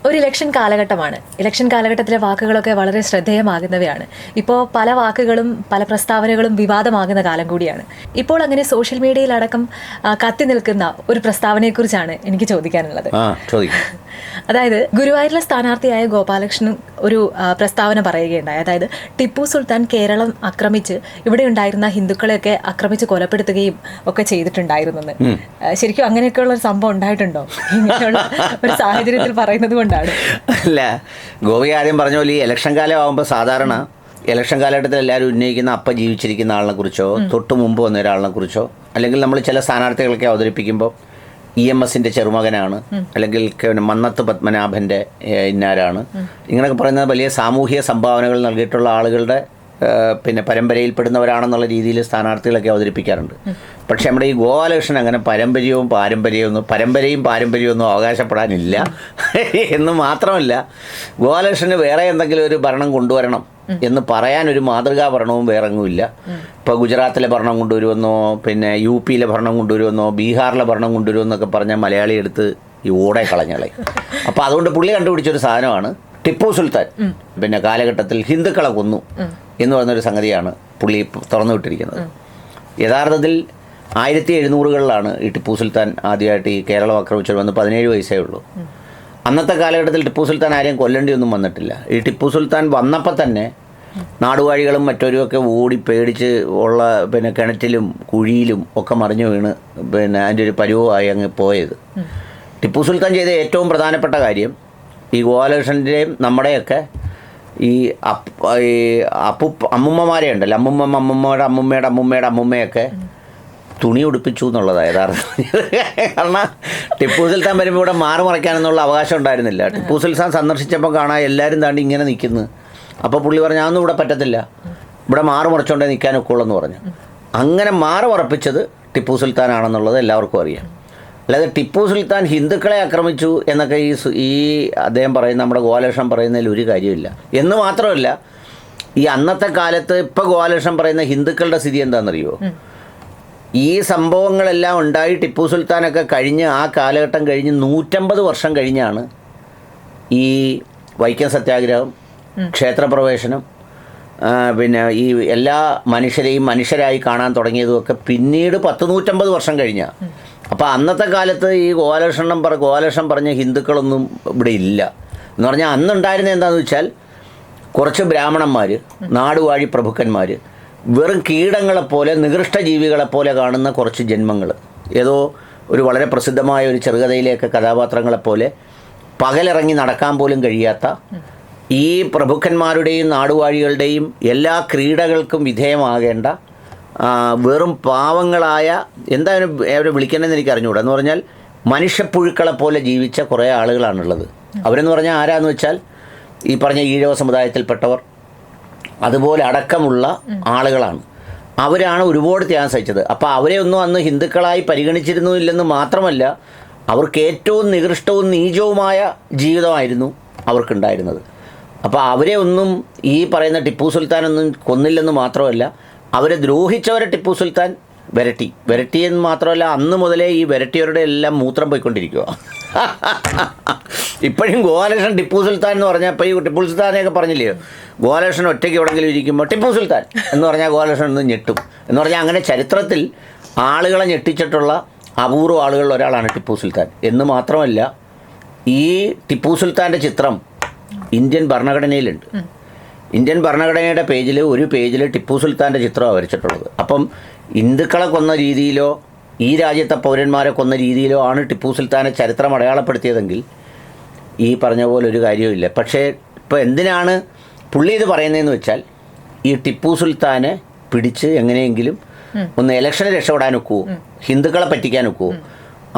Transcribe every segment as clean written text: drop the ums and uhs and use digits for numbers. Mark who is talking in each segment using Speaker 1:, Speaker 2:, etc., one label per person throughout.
Speaker 1: ഒരു ഇലക്ഷൻ കാലഘട്ടമാണ്. ഇലക്ഷൻ കാലഘട്ടത്തിലെ വാക്കുകളൊക്കെ വളരെ ശ്രദ്ധേയമാകുന്നവയാണ്. ഇപ്പോൾ പല വാക്കുകളും പല പ്രസ്താവനകളും വിവാദമാകുന്ന കാലം കൂടിയാണ്. ഇപ്പോൾ അങ്ങനെ സോഷ്യൽ മീഡിയയിലടക്കം കത്തി നിൽക്കുന്ന ഒരു പ്രസ്താവനയെക്കുറിച്ചാണ് എനിക്ക് ചോദിക്കാനുള്ളത്. അതായത് ഗുരുവായൂരിലെ സ്ഥാനാർത്ഥിയായ ഗോപാലകൃഷ്ണൻ ഒരു പ്രസ്താവന പറയുകയുണ്ടായി. അതായത് ടിപ്പു സുൽത്താൻ കേരളം ആക്രമിച്ച് ഇവിടെ ഉണ്ടായിരുന്ന ഹിന്ദുക്കളെയൊക്കെ ആക്രമിച്ച് കൊലപ്പെടുത്തുകയും ഒക്കെ ചെയ്തിട്ടുണ്ടായിരുന്നെന്ന്. ശരിക്കും അങ്ങനെയൊക്കെയുള്ള ഒരു സംഭവം ഉണ്ടായിട്ടുണ്ടോ? ഇങ്ങനെയുള്ള ഒരു സാഹചര്യത്തിൽ പറയുന്നത് കൊണ്ടാണ്.
Speaker 2: അല്ല, ഗോപി ആദ്യം പറഞ്ഞ പോലെ ഈ ഇലക്ഷൻ കാലം ആകുമ്പോൾ സാധാരണ ഇലക്ഷൻ കാലഘട്ടത്തിൽ എല്ലാവരും ഉന്നയിക്കുന്ന അപ്പം ജീവിച്ചിരിക്കുന്ന ആളിനെ കുറിച്ചോ തൊട്ട് മുമ്പ് വന്ന ഒരാളിനെ കുറിച്ചോ, അല്ലെങ്കിൽ നമ്മൾ ചില സ്ഥാനാർത്ഥികളൊക്കെ അവതരിപ്പിക്കുമ്പോൾ EMSന്റെ ചെറുമകനാണ്, അല്ലെങ്കിൽ മന്നത്ത് പത്മനാഭൻ്റെ ഇന്നാരാണ്, ഇങ്ങനെയൊക്കെ പറയുന്നത് വലിയ സാമൂഹിക സംഭാവനകൾ നൽകിയിട്ടുള്ള ആളുകളുടെ പരമ്പരയിൽപ്പെടുന്നവരാണെന്നുള്ള രീതിയിൽ സ്ഥാനാർത്ഥികളൊക്കെ അവതരിപ്പിക്കാറുണ്ട്. പക്ഷേ നമ്മുടെ ഈ ഗോപാലകൃഷ്ണൻ അങ്ങനെ പരമ്പരയും പാരമ്പര്യവും അവകാശപ്പെടാനില്ല എന്ന് മാത്രമല്ല, ഗോപാലകൃഷ്ണന് വേറെ എന്തെങ്കിലും ഒരു ഭരണം കൊണ്ടുവരണം എന്ന് പറയാനൊരു മാതൃകാ ഭരണവും വേറെ എങ്ങുമില്ല. ഇപ്പോൾ ഗുജറാത്തിലെ ഭരണം കൊണ്ടുവരുമെന്നോ, UPയിലെ ഭരണം കൊണ്ടുവരുമെന്നോ, ബീഹാറിലെ ഭരണം കൊണ്ടുവരുമെന്നൊക്കെ പറഞ്ഞാൽ മലയാളി എടുത്ത് ഈ ഓടെ കളഞ്ഞളെ. അപ്പോൾ അതുകൊണ്ട് പുള്ളി കണ്ടുപിടിച്ചൊരു സാധനമാണ് ടിപ്പു സുൽത്താൻ കാലഘട്ടത്തിൽ ഹിന്ദുക്കളെ കൊന്നു എന്ന് പറയുന്നൊരു സംഗതിയാണ് പുള്ളി തുറന്നു വിട്ടിരിക്കുന്നത്. യഥാർത്ഥത്തിൽ 1700കളിലാണ് ഈ ടിപ്പു സുൽത്താൻ ആദ്യമായിട്ട് ഈ കേരളം ആക്രമിച്ചു വന്ന് 17 വയസ്സേ ഉള്ളൂ. അന്നത്തെ കാലഘട്ടത്തിൽ ടിപ്പു സുൽത്താൻ ആരെയും കൊല്ലേണ്ടിയൊന്നും വന്നിട്ടില്ല. ഈ ടിപ്പു സുൽത്താൻ വന്നപ്പോൾ തന്നെ നാടുവാഴികളും മറ്റൊരുമൊക്കെ ഓടി പേടിച്ച് ഉള്ള കിണറ്റിലും കുഴിയിലും ഒക്കെ മറിഞ്ഞു വീണ് അതിൻ്റെ ഒരു പരുവമായി അങ്ങ് പോയത്. ടിപ്പു സുൽത്താൻ ചെയ്ത ഏറ്റവും പ്രധാനപ്പെട്ട കാര്യം ഈ ഗോപാലകൃഷ്ണൻ്റെയും നമ്മുടെയൊക്കെ ഈ അമ്മുമ്മമാരെ ഉണ്ടല്ലോ, അമ്മുമ്മയുടെ അമ്മുമ്മയൊക്കെ തുണി ഉടുപ്പിച്ചു എന്നുള്ളതാണ് യഥാർത്ഥം. കാരണം ടിപ്പു സുൽത്താൻ വരുമ്പോൾ ഇവിടെ മാറി മറയ്ക്കാനെന്നുള്ള അവകാശം ഉണ്ടായിരുന്നില്ല. ടിപ്പു സുൽത്താൻ സന്ദർശിച്ചപ്പോൾ കാണാൻ എല്ലാവരും താണ്ടി ഇങ്ങനെ നിൽക്കുന്നു. അപ്പോൾ പുള്ളി പറഞ്ഞു, അതൊന്നും ഇവിടെ പറ്റത്തില്ല, ഇവിടെ മാറി മറച്ചുകൊണ്ടേ നിൽക്കാനൊക്കെ ഉള്ളെന്ന് പറഞ്ഞു. അങ്ങനെ മാറി മറപ്പിച്ചത് ടിപ്പു സുൽത്താനാണെന്നുള്ളത് എല്ലാവർക്കും അറിയാം. അല്ലാതെ ടിപ്പു സുൽത്താൻ ഹിന്ദുക്കളെ ആക്രമിച്ചു എന്നൊക്കെ ഈ അദ്ദേഹം പറയുന്ന നമ്മുടെ ഗോപാലകൃഷ്ണൻ പറയുന്നതിൽ ഒരു കാര്യമില്ല. എന്ന് മാത്രമല്ല, ഈ അന്നത്തെ കാലത്ത് ഇപ്പോൾ ഗോപാലകൃഷ്ണൻ പറയുന്ന ഹിന്ദുക്കളുടെ സ്ഥിതി എന്താണെന്നറിയുമോ? ഈ സംഭവങ്ങളെല്ലാം ഉണ്ടായി ടിപ്പു സുൽത്താനൊക്കെ കഴിഞ്ഞ് ആ കാലഘട്ടം കഴിഞ്ഞ് 150 വർഷം കഴിഞ്ഞാണ് ഈ വൈക്കം സത്യാഗ്രഹം, ക്ഷേത്രപ്രവേശനം, ഈ എല്ലാ മനുഷ്യരെയും മനുഷ്യരായി കാണാൻ തുടങ്ങിയതുമൊക്കെ പിന്നീട് 150 വർഷം കഴിഞ്ഞാൽ. അപ്പോൾ അന്നത്തെ കാലത്ത് ഈ ഗോപാലകൃഷ്ണൻ പറഞ്ഞ ഹിന്ദുക്കളൊന്നും ഇവിടെ ഇല്ല എന്ന് പറഞ്ഞാൽ, അന്നുണ്ടായിരുന്നത് എന്താണെന്ന് വെച്ചാൽ കുറച്ച് ബ്രാഹ്മണന്മാർ, നാടുവാഴി പ്രഭുക്കന്മാർ, വെറും കീടങ്ങളെപ്പോലെ നികൃഷ്ട ജീവികളെപ്പോലെ കാണുന്ന കുറച്ച് ജന്മങ്ങൾ, ഏതോ ഒരു വളരെ പ്രസിദ്ധമായ ഒരു ചെറുകഥയിലെയൊക്കെ കഥാപാത്രങ്ങളെപ്പോലെ പകലിറങ്ങി നടക്കാൻ പോലും കഴിയാത്ത ഈ പ്രഭുക്കന്മാരുടെയും നാടുവാഴികളുടെയും എല്ലാ ക്രീഡകൾക്കും വിധേയമാകേണ്ട വെറും പാവങ്ങളായ, എന്തായാലും അവരെ വിളിക്കണമെന്ന് എനിക്ക് അറിഞ്ഞുകൂടാ. എന്ന് പറഞ്ഞാൽ മനുഷ്യപ്പുഴുക്കളെപ്പോലെ ജീവിച്ച കുറേ ആളുകളാണുള്ളത്. അവരെന്ന് പറഞ്ഞാൽ ആരാന്ന് വെച്ചാൽ ഈ പറഞ്ഞ ഈഴവ സമുദായത്തിൽപ്പെട്ടവർ, അതുപോലെ അടക്കമുള്ള ആളുകളാണ്. അവരാണ് ഒരുപാട് ത്യാഗം സഹിച്ചത്. അപ്പോൾ അവരെ ഒന്നും അന്ന് ഹിന്ദുക്കളായി പരിഗണിച്ചിരുന്നില്ലെന്ന് മാത്രമല്ല, അവർക്ക് ഏറ്റവും നികൃഷ്ടവും നീചവുമായ ജീവിതമായിരുന്നു അവർക്കുണ്ടായിരുന്നത്. അപ്പോൾ അവരെ ഒന്നും ഈ പറയുന്ന ടിപ്പു സുൽത്താനൊന്നും കൊന്നില്ലെന്ന് മാത്രമല്ല, അവരെ ദ്രോഹിച്ചവരെ ടിപ്പു സുൽത്താൻ വിരട്ടിയെന്ന് മാത്രമല്ല, അന്ന് മുതലേ ഈ വിരട്ടിയവരുടെ എല്ലാം മൂത്രം പോയിക്കൊണ്ടിരിക്കുക. ഇപ്പോഴും ഗോപാലകൃഷ്ണൻ ടിപ്പു സുൽത്താൻ എന്ന് പറഞ്ഞാൽ, ഇപ്പോൾ ഈ ടിപ്പു സുൽത്താനെയൊക്കെ പറഞ്ഞില്ലയോ, ഗോപാലകൃഷ്ണൻ ഒറ്റയ്ക്ക് എവിടെയെങ്കിലും ഇരിക്കുമ്പോൾ ടിപ്പു സുൽത്താൻ എന്ന് പറഞ്ഞാൽ ഗോപാലകൃഷ്ണൻ ഒന്ന് ഞെട്ടും. എന്ന് പറഞ്ഞാൽ അങ്ങനെ ചരിത്രത്തിൽ ആളുകളെ ഞെട്ടിച്ചിട്ടുള്ള അപൂർവ ആളുകളിൽ ഒരാളാണ് ടിപ്പു സുൽത്താൻ. എന്ന് മാത്രമല്ല, ഈ ടിപ്പു സുൽത്താൻ്റെ ചിത്രം ഇന്ത്യൻ ഭരണഘടനയിലുണ്ട്. ഇന്ത്യൻ ഭരണഘടനയുടെ ഒരു പേജിൽ ടിപ്പു സുൽത്താൻ്റെ ചിത്രമാണ് വരച്ചിട്ടുള്ളത്. അപ്പം ഹിന്ദുക്കളെ കൊന്ന രീതിയിലോ ഈ രാജ്യത്തെ പൗരന്മാരെ കൊന്ന രീതിയിലോ ആണ് ടിപ്പു സുൽത്താനെ ചരിത്രം അടയാളപ്പെടുത്തിയതെങ്കിൽ ഈ പറഞ്ഞ പോലെ ഒരു കാര്യവുമില്ല. പക്ഷേ ഇപ്പോൾ എന്തിനാണ് പുള്ളി ഇത് പറയുന്നതെന്ന് വെച്ചാൽ, ഈ ടിപ്പു സുൽത്താനെ പിടിച്ച് എങ്ങനെയെങ്കിലും ഒന്ന് ഇലക്ഷന് രക്ഷപ്പെടാൻ ഒക്കുമോ, ഹിന്ദുക്കളെ പറ്റിക്കാൻ ഒക്കുമോ,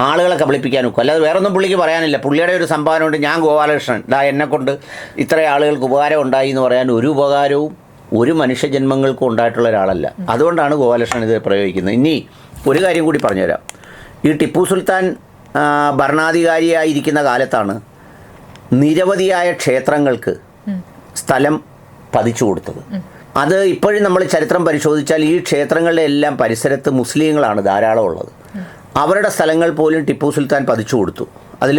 Speaker 2: ആളുകളെ കബളിപ്പിക്കാൻ ഒക്കും. അല്ലാതെ വേറൊന്നും പുള്ളിക്ക് പറയാനില്ല. പുള്ളിയുടെ ഒരു സംഭാവന കൊണ്ട്, ഞാൻ ഗോപാലകൃഷ്ണൻ എന്നെക്കൊണ്ട് ഇത്ര ആളുകൾക്ക് ഉപകാരം ഉണ്ടായി എന്ന് പറയാൻ ഒരു ഉപകാരവും ഒരു മനുഷ്യജന്മങ്ങൾക്കും ഉണ്ടായിട്ടുള്ള ഒരാളല്ല. അതുകൊണ്ടാണ് ഗോപാലകൃഷ്ണൻ ഇത് പ്രയോഗിക്കുന്നത്. ഇനി ഒരു കാര്യം കൂടി പറഞ്ഞുതരാം. ഈ ടിപ്പു സുൽത്താൻ ഭരണാധികാരിയായിരിക്കുന്ന കാലത്താണ് നിരവധിയായ ക്ഷേത്രങ്ങൾക്ക് സ്ഥലം പതിച്ചു കൊടുത്തത്. അത് ഇപ്പോഴും നമ്മൾ ചരിത്രം പരിശോധിച്ചാൽ ഈ ക്ഷേത്രങ്ങളുടെ എല്ലാം പരിസരത്ത് മുസ്ലിങ്ങളാണ് ധാരാളം ഉള്ളത്. അവരുടെ സ്ഥലങ്ങൾ പോലും ടിപ്പു സുൽത്താൻ പതിച്ചു കൊടുത്തു. അതിൽ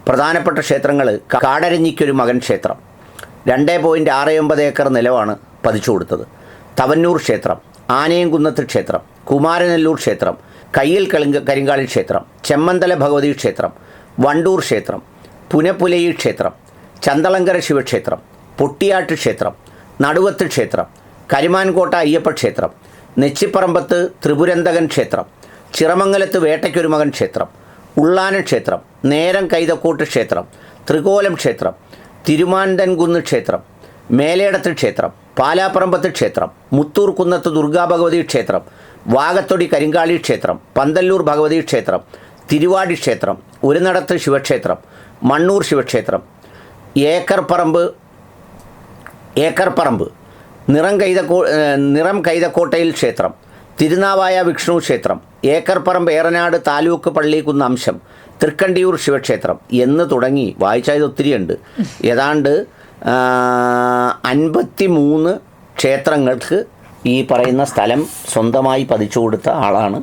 Speaker 2: പ്രധാനപ്പെട്ട ക്ഷേത്രങ്ങൾ കാടരഞ്ഞിക്കൊരു മകൻ ക്ഷേത്രം 2.69 ഏക്കർ നിലമാണ് പതിച്ചു കൊടുത്തത്. തവന്നൂർ ക്ഷേത്രം, ആനയംകുന്നത്ത് ക്ഷേത്രം, കുമാരനെല്ലൂർ ക്ഷേത്രം, കയ്യിൽ കരിങ്കാളി ക്ഷേത്രം, ചെമ്മന്തല ഭഗവതി ക്ഷേത്രം, വണ്ടൂർ ക്ഷേത്രം, പുനപ്പുലയി ക്ഷേത്രം, ചന്തളങ്കര ശിവക്ഷേത്രം, പൊട്ടിയാട്ട് ക്ഷേത്രം, നടുവത്ത് ക്ഷേത്രം, കരിമാൻകോട്ട അയ്യപ്പ ക്ഷേത്രം, നെച്ചിപ്പറമ്പത്ത് ത്രിപുരന്തകൻ ക്ഷേത്രം, ചിറമംഗലത്ത് വേട്ടയ്ക്കൊരു മകൻ ക്ഷേത്രം, ഉള്ളാന ക്ഷേത്രം, നേരം കൈതക്കോട്ട് ക്ഷേത്രം, ത്രികോലം ക്ഷേത്രം, തിരുമാന്തൻകുന്ന് ക്ഷേത്രം, മേലേടത്ത് ക്ഷേത്രം, പാലാപ്പറമ്പത്ത് ക്ഷേത്രം, മുത്തൂർ കുന്നത്ത് ദുർഗാഭഗവതി ക്ഷേത്രം, വാകത്തൊടി കരിങ്കാളി ക്ഷേത്രം, പന്തല്ലൂർ ഭഗവതി ക്ഷേത്രം, തിരുവാടി ക്ഷേത്രം, ഉരുനടത്ത് ശിവക്ഷേത്രം, മണ്ണൂർ ശിവക്ഷേത്രം, ഏക്കർപ്പറമ്പ് നിറം കൈതക്കോട്ടയിൽ ക്ഷേത്രം, തിരുനാവായ വിഷ്ണു ക്ഷേത്രം, ഏക്കർപ്പറമ്പ് ഏറനാട് താലൂക്ക് പള്ളിക്കുന്ന് അംശം, തൃക്കണ്ടിയൂർ ശിവക്ഷേത്രം എന്ന് തുടങ്ങി വായിച്ചായത് ഒത്തിരിയുണ്ട്. ഏതാണ്ട് 53 ക്ഷേത്രങ്ങൾക്ക് ഈ പറയുന്ന സ്ഥലം സ്വന്തമായി പതിച്ചു കൊടുത്ത ആളാണ്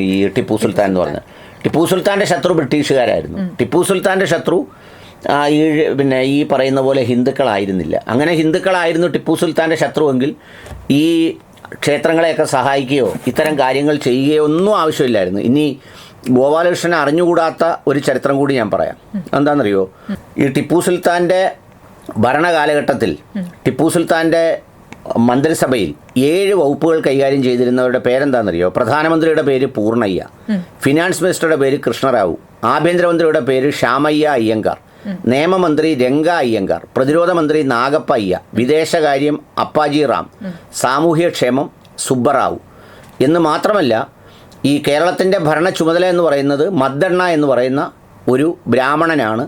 Speaker 2: ഈ ടിപ്പു സുൽത്താൻ എന്ന് പറഞ്ഞത്. ടിപ്പു സുൽത്താൻ്റെ ശത്രു ബ്രിട്ടീഷുകാരായിരുന്നു. ടിപ്പു സുൽത്താൻ്റെ ശത്രു ഈ പറയുന്ന പോലെ ഹിന്ദുക്കളായിരുന്നില്ല. അങ്ങനെ ഹിന്ദുക്കളായിരുന്നു ടിപ്പു സുൽത്താൻ്റെ ശത്രുവെങ്കിൽ ഈ ക്ഷേത്രങ്ങളെയൊക്കെ സഹായിക്കുകയോ ഇത്തരം കാര്യങ്ങൾ ചെയ്യുകയോ ഒന്നും ആവശ്യമില്ലായിരുന്നു. ഇനി ഗോപാലകൃഷ്ണൻ അറിഞ്ഞുകൂടാത്ത ഒരു ചരിത്രം കൂടി ഞാൻ പറയാം. എന്താണെന്നറിയോ, ഈ ടിപ്പു സുൽത്താൻ്റെ ഭരണകാലഘട്ടത്തിൽ ടിപ്പു സുൽത്താൻ്റെ മന്ത്രിസഭയിൽ 7 വകുപ്പുകൾ കൈകാര്യം ചെയ്തിരുന്നവരുടെ പേരെന്താണെന്നറിയോ? പ്രധാനമന്ത്രിയുടെ പേര് പൂർണ്ണയ്യ, ഫിനാൻസ് മിനിസ്റ്ററുടെ പേര് കൃഷ്ണറാവു, ആഭ്യന്തരമന്ത്രിയുടെ പേര് ശ്യാമയ്യ അയ്യങ്കാർ, നിയമമന്ത്രി രംഗ അയ്യങ്കാർ, പ്രതിരോധ മന്ത്രി നാഗപ്പ അയ്യ, വിദേശകാര്യം അപ്പാജി റാം, സാമൂഹ്യക്ഷേമം സുബ്ബറാവു എന്ന് മാത്രമല്ല ഈ കേരളത്തിൻ്റെ ഭരണ ചുമതല എന്ന് പറയുന്നത് മദ്ദണ്ണ എന്ന് പറയുന്ന ഒരു ബ്രാഹ്മണനാണ്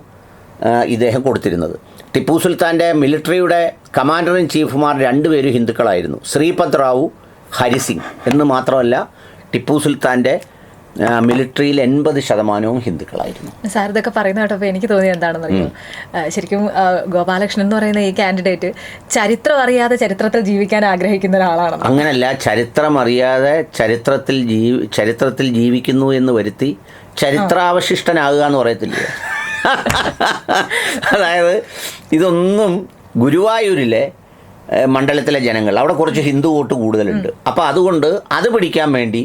Speaker 2: ഇദ്ദേഹം കൊടുത്തിരുന്നത്. ടിപ്പു സുൽത്താൻ്റെ മിലിറ്ററിയുടെ കമാൻഡർ ഇൻ ചീഫുമാർ 2 പേരും ഹിന്ദുക്കളായിരുന്നു, ശ്രീപദ് റാവു, ഹരിസിംഗ് എന്ന് മാത്രമല്ല ടിപ്പു സുൽത്താൻ്റെ മിലിറ്ററിയിൽ 80% ഹിന്ദുക്കളായിരുന്നു.
Speaker 1: സാർ ഇതൊക്കെ പറയുന്ന കേട്ടപ്പോൾ എനിക്ക് തോന്നിയത് എന്താണെന്നറിയോ, ശരിക്കും ഗോപാലകൃഷ്ണൻ എന്ന് പറയുന്ന ഈ കാൻഡിഡേറ്റ് ചരിത്രം അറിയാതെ ചരിത്രത്തിൽ ജീവിക്കാൻ ആഗ്രഹിക്കുന്ന ഒരാളാണ്.
Speaker 2: അങ്ങനല്ല, ചരിത്രം അറിയാതെ ചരിത്രത്തിൽ ജീവിക്കുന്നു എന്ന് വരുത്തി ചരിത്രാവശിഷ്ടനാകുക എന്ന് പറയത്തില്ലേ. അതായത് ഇതൊന്നും ഗുരുവായൂരിലെ മണ്ഡലത്തിലെ ജനങ്ങൾ, അവിടെ കുറച്ച് ഹിന്ദു വോട്ട് കൂടുതലുണ്ട്. അപ്പോൾ അതുകൊണ്ട് അത് പിടിക്കാൻ വേണ്ടി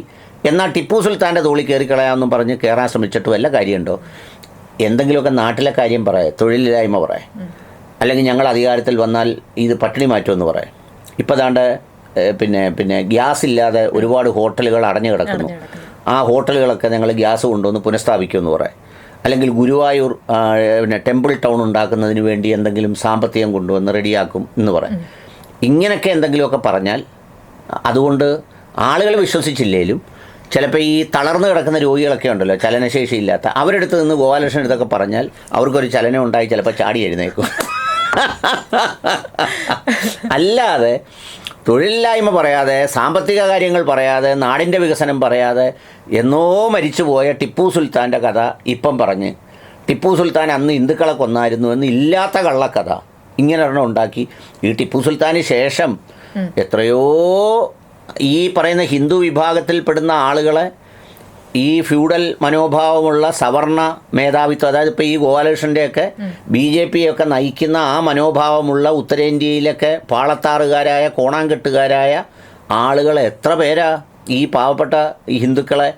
Speaker 2: എന്നാൽ ടിപ്പു സുൽത്താൻ്റെ തോളിൽ കയറിക്കളയാമെന്നും പറഞ്ഞ് കയറാൻ ശ്രമിച്ചിട്ട് വല്ല കാര്യമുണ്ടോ? എന്തെങ്കിലുമൊക്കെ നാട്ടിലെ കാര്യം പറയാം, തൊഴിലില്ലായ്മ പറയാം, അല്ലെങ്കിൽ ഞങ്ങൾ അധികാരത്തിൽ വന്നാൽ ഇത് പട്ടിണി മാറ്റുമെന്ന് പറയാം. ഇപ്പോൾ ദാണ്ട് പിന്നെ ഗ്യാസ് ഇല്ലാതെ ഒരുപാട് ഹോട്ടലുകൾ അടഞ്ഞു കിടക്കുന്നു. ആ ഹോട്ടലുകളൊക്കെ ഞങ്ങൾ ഗ്യാസ് കൊണ്ടുവന്ന് പുനഃസ്ഥാപിക്കുമെന്ന് പറയാം. അല്ലെങ്കിൽ ഗുരുവായൂർ ടെമ്പിൾ ടൗൺ ഉണ്ടാക്കുന്നതിന് വേണ്ടി എന്തെങ്കിലും സാമ്പത്തികം കൊണ്ടുവന്ന് റെഡിയാക്കും എന്ന് പറയാം. ഇങ്ങനെയൊക്കെ എന്തെങ്കിലുമൊക്കെ പറഞ്ഞാൽ അതുകൊണ്ട് ആളുകൾ വിശ്വസിച്ചില്ലേലും ചിലപ്പോൾ ഈ തളർന്നു കിടക്കുന്ന രോഗികളൊക്കെ ഉണ്ടല്ലോ, ചലനശേഷിയില്ലാത്ത, അവരെടുത്ത് നിന്ന് ഗോപാലകൃഷ്ണൻ അടുത്തൊക്കെ പറഞ്ഞാൽ അവർക്കൊരു ചലനം ഉണ്ടായി ചിലപ്പോൾ ചാടി എഴുന്നേക്കും. അല്ലാതെ തൊഴിലില്ലായ്മ പറയാതെ, സാമ്പത്തിക കാര്യങ്ങൾ പറയാതെ, നാടിൻ്റെ വികസനം പറയാതെ എന്നോ മരിച്ചുപോയ ടിപ്പു സുൽത്താൻ്റെ കഥ ഇപ്പം പറഞ്ഞ് ടിപ്പു സുൽത്താൻ അന്ന് ഹിന്ദുക്കളെ കൊന്നായിരുന്നു എന്ന് ഇല്ലാത്ത കള്ളക്കഥ ഇങ്ങനെ ഒരെണ്ണം ഉണ്ടാക്കി. ഈ ടിപ്പു സുൽത്താന് ശേഷം എത്രയോ ഈ പറയുന്ന ഹിന്ദു വിഭാഗത്തിൽപ്പെടുന്ന ആളുകളെ ഈ ഫ്യൂഡൽ മനോഭാവമുള്ള സവർണ മേധാവിത്വം, അതായത് ഇപ്പോൾ ഈ ഗോപാലകൃഷ്ണൻ്റെയൊക്കെ BJP ഒക്കെ നയിക്കുന്ന ആ മനോഭാവമുള്ള ഉത്തരേന്ത്യയിലൊക്കെ പാളത്താറുകാരായ കോണാങ്കെട്ടുകാരായ ആളുകൾ എത്ര പേരാ ഈ പാവപ്പെട്ട ഈ ഹിന്ദുക്കളെ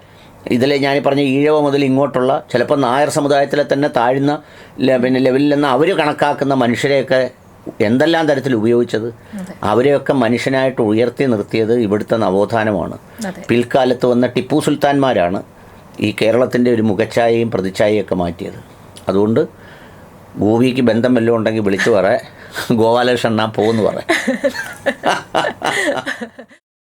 Speaker 2: ഇതിൽ ഞാൻ പറഞ്ഞ ഈഴവ മുതൽ ഇങ്ങോട്ടുള്ള ചിലപ്പോൾ നായർ സമുദായത്തിലെ തന്നെ താഴ്ന്ന ലെവലിൽ നിന്ന് അവർ കണക്കാക്കുന്ന മനുഷ്യരെയൊക്കെ എന്തെല്ലാം തരത്തിൽ ഉപയോഗിച്ചത്. അവരെയൊക്കെ മനുഷ്യനായിട്ട് ഉയർത്തി നിർത്തിയത് ഇവിടുത്തെ നവോത്ഥാനമാണ്. പിൽക്കാലത്ത് വന്ന ടിപ്പു സുൽത്താൻമാരാണ് ഈ കേരളത്തിൻ്റെ ഒരു മുഖച്ഛായയും പ്രതിച്ഛായയും ഒക്കെ മാറ്റിയത്. അതുകൊണ്ട് ഗോപിക്ക് ബന്ധം വല്ലതും ഉണ്ടെങ്കിൽ വിളിച്ചു പറയാം, ഗോപാലകൃഷ്ണൻ പോകുന്നു പറയാം.